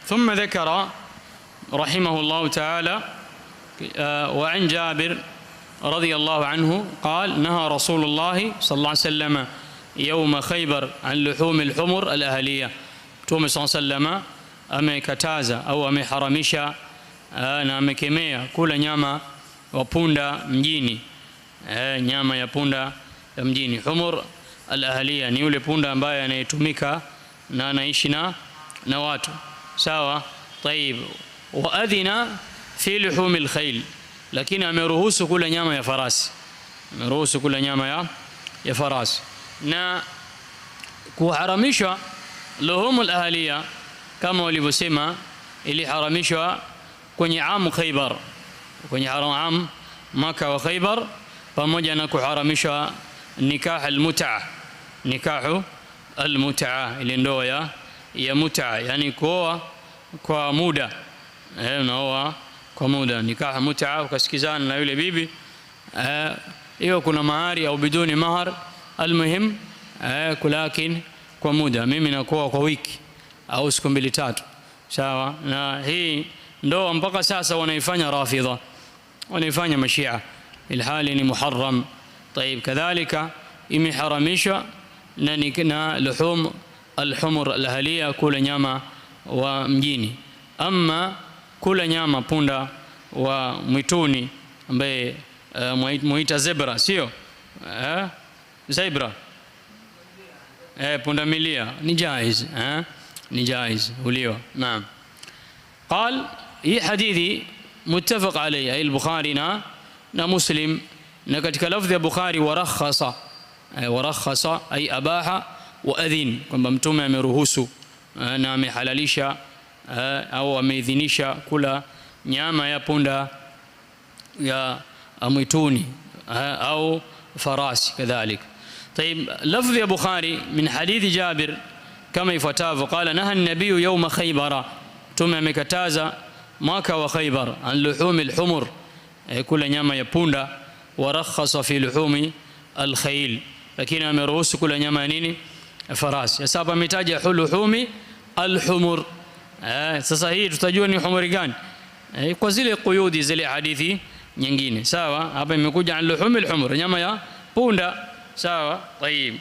ثم ذكر رحمه الله تعالى وعن جابر رضي الله عنه قال نهى رسول الله صلى الله عليه وسلم يوم خيبر عن لحوم الحمر الأهلية. Mtume صلى الله عليه وسلم amekataza au ameharamisha na amekemea kula nyama wa punda mjini, nyama ya punda ya mjini. Humur al-ahliya ni yule punda ambaye anayetumika na anaishi na watu, sawa. Tayib, wa adhina fi luhum al-khayl, lakini ameruhusu kula nyama ya farasi, ameruhusu kula nyama ya farasi. Na kuharamishwa luhum al-ahliya kama walivyosema iliharamishwa kwenye amu Khaybar, kwenye amu Maka wa Khaybar, pamoja na kuharamishwa nikah al-mut'a, nikahu al-mut'a, ile ndoa ya mut'a, yani kuoa kwa muda, unaoa kwa muda, nikah mut'a, ukasikizana na yule bibi, hiyo kuna mahari au biduni mahar, almuhim kulakin kwa muda, mimi nakuoa kwa wiki au siku 2-3, sawa. Na hii ndoa mpaka sasa wanaifanya Rafidha, wanaifanya Mashia, ilhali ni muharram. Tayib, kadhalika imeharamishwa na luhum al-humur al-ahliya, kula nyama wa mjini. Ama kula nyama punda wa mwituni ambaye muita zebra, sio zebra, punda milia, ni jaiz, ni jaiz uliwa. Naam. قال هي حديثي متفق عليه أي البخاري نا مسلم. نكتك لفظ البخاري ورخص أي أباح وأذن، كما متوم أمرهوس نام حلاليشا أو أميذنيشا كل nyama ya punda ya mwituni au farasi kadhalik. طيب، لفظ البخاري من حديث جابر كما يفتاف قال نهى النبي يوم خيبر، Mtume amekataza mwaka wa Khaybar an luhum al-humur, kula nyama ya punda, wa rakhasa fi luhumi al-khayl, lakini ameruhusu kula nyama ya nini, farasi. Sasa hapa ametaja luhumi al-humur. Sasa hii tutajua ni humuri gani kwa zile quyudi zile hadithi nyingine, sawa. Hapa imekuja an luhum al-humur, nyama ya punda, sawa. Tayib,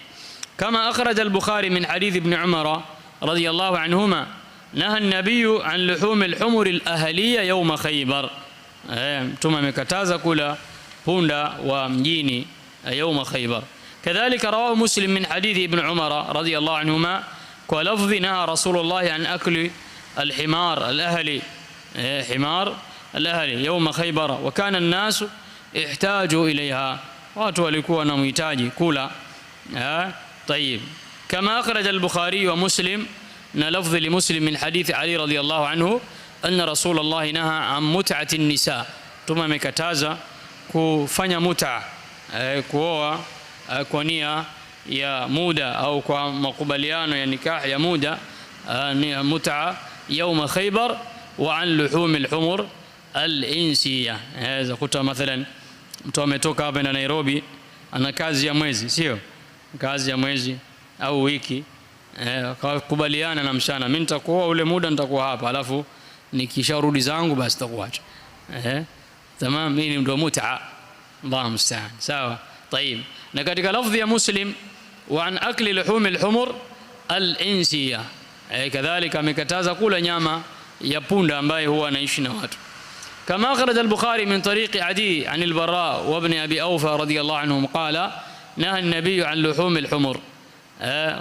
kama akhraj al-Bukhari min hadith ibn Umar radiyallahu anhuma نهى النبي عن لحوم الحمر الأهلية يوم خيبر، ثم مكتازا كلا بوندا ومجيني يوم خيبر. كذلك رواه مسلم من حديث ابن عمر رضي الله عنهما ولفظ نهى رسول الله عن أكل الحمار الأهلي، حمار الأهلي يوم خيبر، وكان الناس احتاجوا إليها، واتوا لكوا نميتاجي كلا. طيب، كما أخرج البخاري ومسلم لفظ لمسلم من حديث علي رضي الله عنه أن رسول الله نهى عن متعة النساء، ثم مكتازا kufanya muta, kuoa kwa nia ya muda au kwa makubaliano ya nikah ya muda, ni muta يوم خيبر وعن لحوم الحمر الإنسية. هذا kuta mathalan mtu ametoka hapa na Nairobi, ana kazi ya mwezi, sio kazi ya mwezi au wiki, kubaliana na mshana, mimi nitakuoa ule muda nitakuwa hapa, alafu nikisharudi zangu basi nitakuacha. Tamam, mimi ndio mut'a, Allahu musta'an, sawa. Tayib, na katika lafzi ya Muslim wa an akli luhum al-humur al-insiya, kadhalika amekataza kula nyama ya punda ambaye huwa anaishi na watu. كما أخرج البخاري من طريق عدي عن البراء وابن أبي أوفى رضي الله عنهم قال نهى النبي عن لحوم الحمر،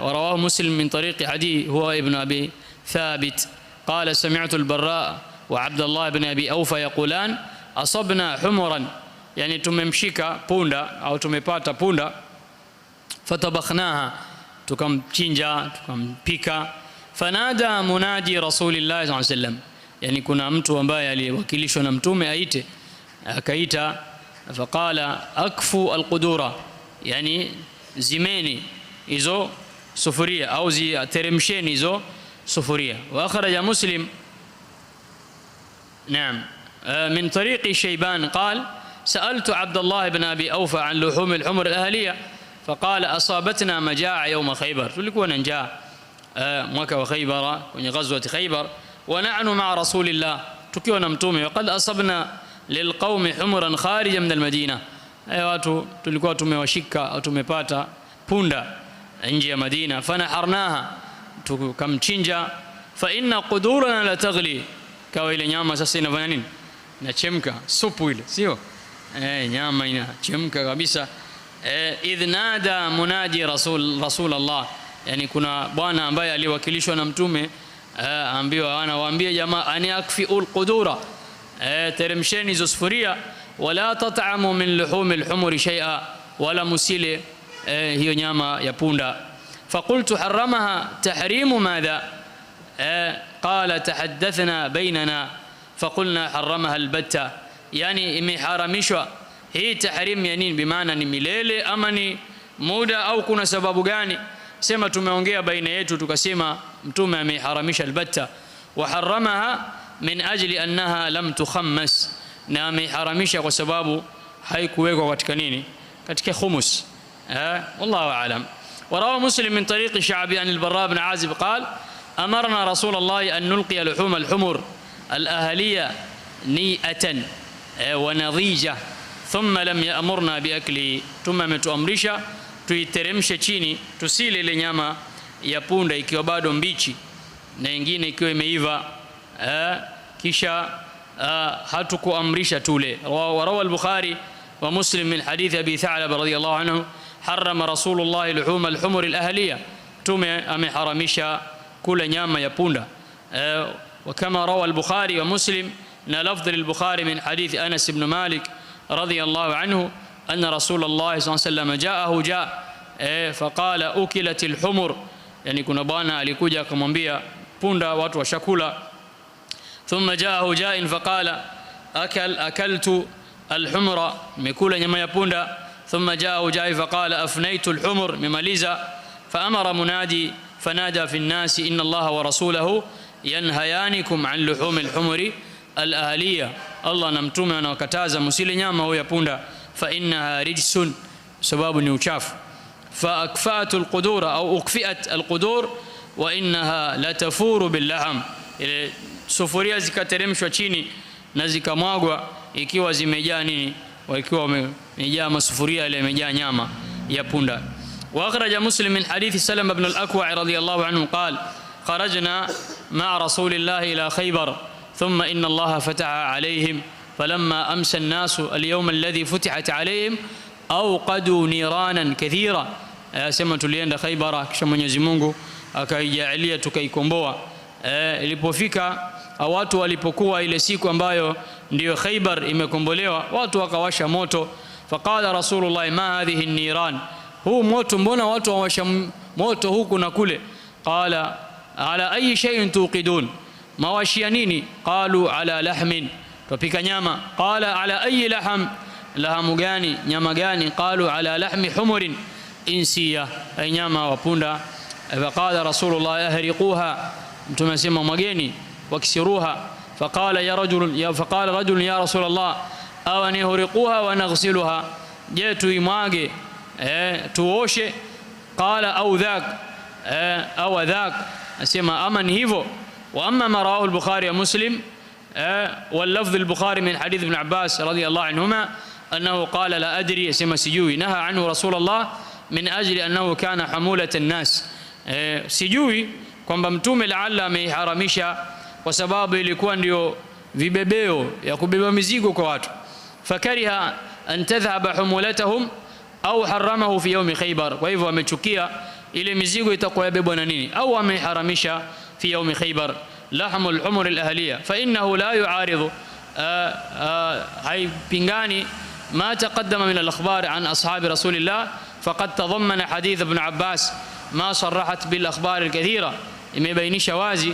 ورواه مسلم من طريق عدي هو ابن أبي ثابت قال سمعت البراء وعبد الله بن أبي أوفى يقولان أصبنا حمرا، يعني tumemshika punda au tumepata punda, fatabakhnaha, tukamchinja tukampika, fanada munadi rasulillah sallallahu alayhi wasallam, yani kuna mtu ambaye aliwakilishwa na mtume aite, akaita, faqala akfu alqudura, yani zimeni hizo sufuria au ziteremsheni hizo sufuria. Wa akhraja Muslim نعم من طريق شيبان قال سألت عبد الله بن أبي أوفى عن لحوم الحمر الأهلية فقال أصابتنا مجاعة يوم خيبر، tulikuwa na njaa mwaka wa Khaybar, kwenye ghazwat Khaybar, wa nahnu ma'a rasulillah, tukiwa na mtume. Waqad asabna lilqaumi humran kharija min almadina, watu tulikuwa tumewashika au tumepata punda nje ya Madina. Fanaharnaha, tukamchinja. Fa inna qudurana la taghli, kawa ile nyama sasa inafanya nini? Inachemka, supu ile, sio nyama inachemka kabisa. Idh nada munadi rasulullah, yani kuna bwana ambaye aliwakilishwa na mtume, ambiwa anawaambia jamaa, ani akfiul qudura, teremsheni hizo sufuria, wala tat'amu min luhumil humuri shay'a, wala musile hiyo nyama ya punda. Faqultu haramaha tahrimu madha, qala tahaddathna bainana faqulna haramaha albatta, yani imeharamishwa hii tahrim ya nini? Bimaana ni milele ama ni muda au kuna sababu gani? Sema tumeongea baina yetu tukasema mtume ameharamisha albatta, wa haramaha min ajli annaha lam tukhammas, na ameharamisha kwa sababu haikuwekwa katika nini? Katika khumus. wallahu a'lam. وروى مسلم من طريق الشعبي عن البراء بن عازب قال أمرنا رسول الله أن نلقي لحوم الحمر الأهلية نيئة ونضيجة ثم لم يأمرنا بأكله, ثم ametuamrisha tuiteremshe chini tusile ile nyama ya punda ikiwa bado mbichi na nyingine ikiwa imeiva, kisha hatukuamrisha tule. وروى البخاري ومسلم من حديث أبي ثعلب رضي الله عنه حرم رسول الله لحوم الحمر الأهلية, tume ameharamisha kula nyama ya punda. وكما روى البخاري ومسلم من لفظ البخاري من حديث أنس بن مالك رضي الله عنه أن رسول الله صلى الله عليه وسلم جاء فقال أكلت الحمر, يعني kuna bwana alikuja akamwambia punda watu washakula. ثم جاءه جاء فقال أكلت الحمر, مekula nyama ya punda. ثم جاءه جاء فقال أفنيت الحمر, memaliza. فأمر منادي فنادى في الناس إن الله ورسوله ينهيانكم عن لحوم الحمر الأهلية, Allah na mtume anawakataza msile nyama ya punda, fa innaha rijsun, sababu ni uchafu. Fa akfatu alqudura au ukfiat alqudur wa innaha la tafuru billahm, ile sufuria zikateremshwa chini na zikamwagwa ikiwa zimejaa nini? Ikiwa wamejaa masufuria ile imejaa nyama ya punda. Wa akhraja Muslim min hadithi Salama ibn al-Akwa radiyallahu anhu qala kharajna ma'a rasulillahi ila Khaybar ثم إن الله فتح عليهم فلما أمسى الناس اليوم الذي فتحت عليهم أوقدوا نيرانا كثيرا. Sema tulienda Khaybara kisha Mwenyezi Mungu akaijalia tukaikomboa. Ilipofika watu walipokuwa ile siku ambayo ndio Khaybar imekombolewa, watu wakawasha moto. Faqala Rasulullah ma hadhihi an-niran, huu moto mbona watu wawasha moto huku na kule? Qala ala ayi shay'in tuqidun, mawashia nini? Qalu ala lahmin, tupika nyama. Qala ala ayi laham, lahamu gani, nyama gani? Qalu ala lahmi humurin insiya, ay nyama wa punda. Faqala Rasulullah yahriquha, mtume asema mwageni, wakisiruha. Faqala rajul ya Rasulullah aw nihriquha wa naghsiluha, je tuimwage tuoshe? Qala au dhak au dhak, asema ama ni hivyo. وأما ما رواه البخاري ومسلم واللفظ البخاري من حديث ابن عباس رضي الله عنهما أنه قال لا أدري سما سجوي نهى عنه رسول الله من أجل أنه كان حمولة الناس, sijui kwamba mtume laalla ameharamisha kwa sababu ilikuwa ndio vibebeo ya kubeba mizigo kwa watu. Fakariha an tadhhaba humulatahum au haramahu fi yawm Khaybar, kwa hivyo amechukia ile mizigo itakuwa yabebwa na nini, au ameharamisha في يوم خيبر لحم الحمر الأهلية. فإنه لا يعارض هاي بينغاني ما تقدم من الأخبار عن أصحاب رسول الله, فقد تضمن حديث ابن عباس ما صرحت بالأخبار الكثيرة, imebainisha wazi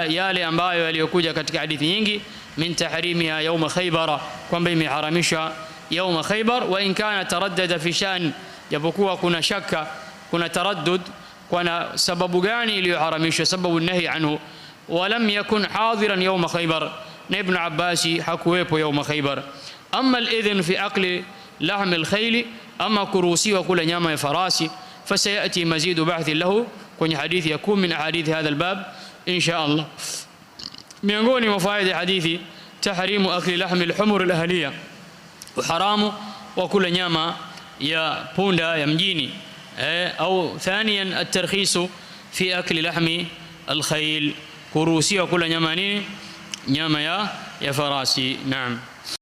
yale ambayo yaliyokuja katika hadithi nyingi, min tahrimiha yawm Khaybar, kwamba imeharamisha yawm Khaybar. Wa in kana taraddada fi shan, japokuwa kuna shaka, kuna taraddud kuna sababu gani iliyoharamishwa, sababu nahi anhu. Walam yakun hadiran yawm Khaybar, na Ibn Abbas hakuwepo yawm Khaybar. Amma al-idhn fi akli lahm al-khayl, ama kuruhusiwa kula nyama ya farasi, fasayati mazidu bahthi lahu kwenye hadithi ya 10 min ahadithi hadha al-bab insha Allah. miongoni mwa faida hadithi tahrimu akli lahmi al-humur al-ahliya, uharamu wa kula nyama ya punda ya mjini. Au thaniyan at-tarkhisu fi akli lahmi al-khayl, kuruhusiwa kula nyama nini? Nyama ya farasi. Naam.